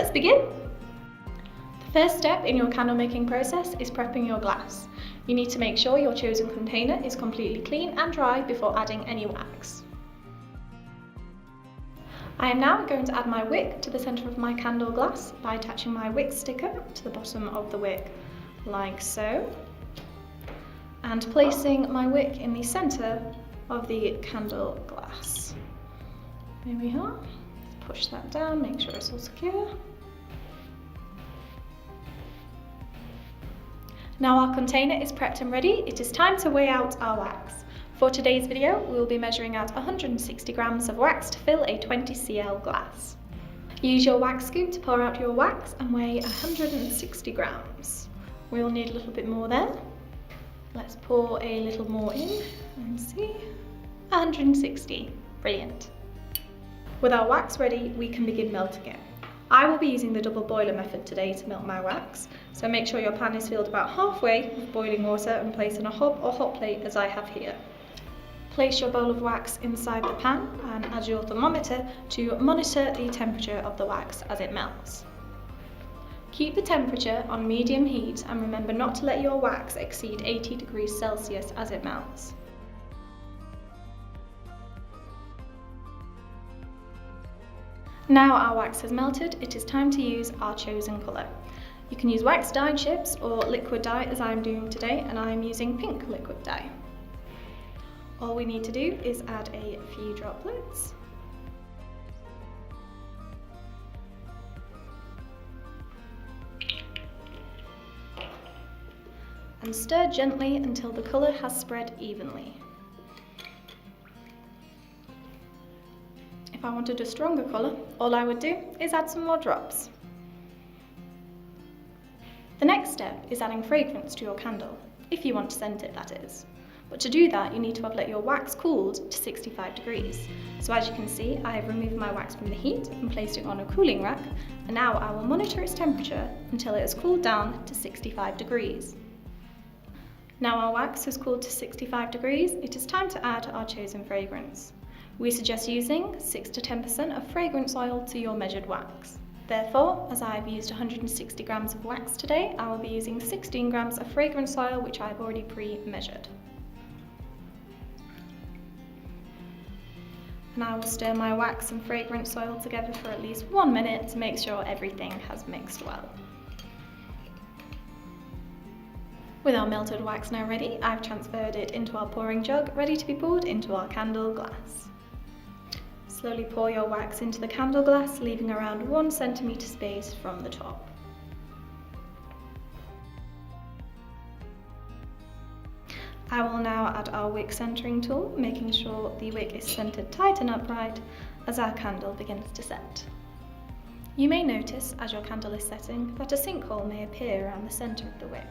let's begin. The first step in your candle making process is prepping your glass. You need to make sure your chosen container is completely clean and dry before adding any wax. I am now going to add my wick to the centre of my candle glass by attaching my wick sticker to the bottom of the wick, like so, and placing my wick in the centre of the candle glass. There we are. Let's push that down, make sure it's all secure. Now our container is prepped and ready, it is time to weigh out our wax. For today's video, we will be measuring out 160 grams of wax to fill a 20 cl glass. Use your wax scoop to pour out your wax and weigh 160 grams. We will need a little bit more then. Let's pour a little more in and see. 160. Brilliant. With our wax ready, we can begin melting it. I will be using the double boiler method today to melt my wax, so make sure your pan is filled about halfway with boiling water and place in a hob or hot plate as I have here. Place your bowl of wax inside the pan and add your thermometer to monitor the temperature of the wax as it melts. Keep the temperature on medium heat and remember not to let your wax exceed 80 degrees Celsius as it melts. Now our wax has melted, it is time to use our chosen colour. You can use wax dye chips or liquid dye as I am doing today, and I am using pink liquid dye. All we need to do is add a few droplets. And stir gently until the colour has spread evenly. If I wanted a stronger colour, all I would do is add some more drops. The next step is adding fragrance to your candle, if you want to scent it, that is. But to do that, you need to have let your wax cooled to 65 degrees. So as you can see, I have removed my wax from the heat and placed it on a cooling rack, and now I will monitor its temperature until it has cooled down to 65 degrees. Now our wax has cooled to 65 degrees, it is time to add our chosen fragrance. We suggest using 6 to 10% of fragrance oil to your measured wax. Therefore, as I have used 160 grams of wax today, I will be using 16 grams of fragrance oil, which I have already pre-measured. And I will stir my wax and fragrance oil together for at least 1 minute to make sure everything has mixed well. With our melted wax now ready, I've transferred it into our pouring jug, ready to be poured into our candle glass. Slowly pour your wax into the candle glass, leaving around 1 centimetre space from the top. I will now add our wick centering tool, making sure the wick is centered tight and upright as our candle begins to set. You may notice, as your candle is setting, that a sinkhole may appear around the center of the wick.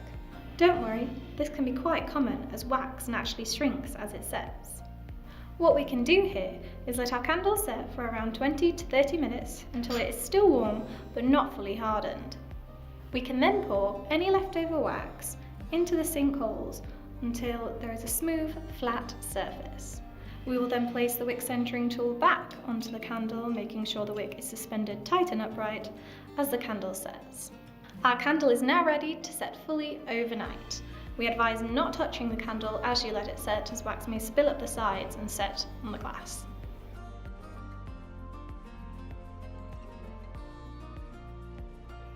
Don't worry, this can be quite common as wax naturally shrinks as it sets. What we can do here is let our candle set for around 20 to 30 minutes until it is still warm but not fully hardened. We can then pour any leftover wax into the sinkholes until there is a smooth, flat surface. We will then place the wick centering tool back onto the candle, making sure the wick is suspended tight and upright as the candle sets. Our candle is now ready to set fully overnight. We advise not touching the candle as you let it set, as wax may spill up the sides and set on the glass.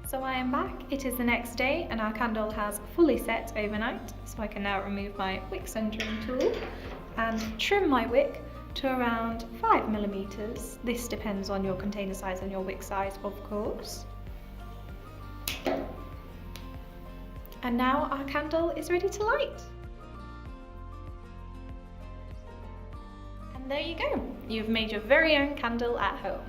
So I am back, it is the next day and our candle has fully set overnight, so I can now remove my wick centering tool and trim my wick to around 5mm. This depends on your container size and your wick size, of course. And now our candle is ready to light. And there you go, you've made your very own candle at home.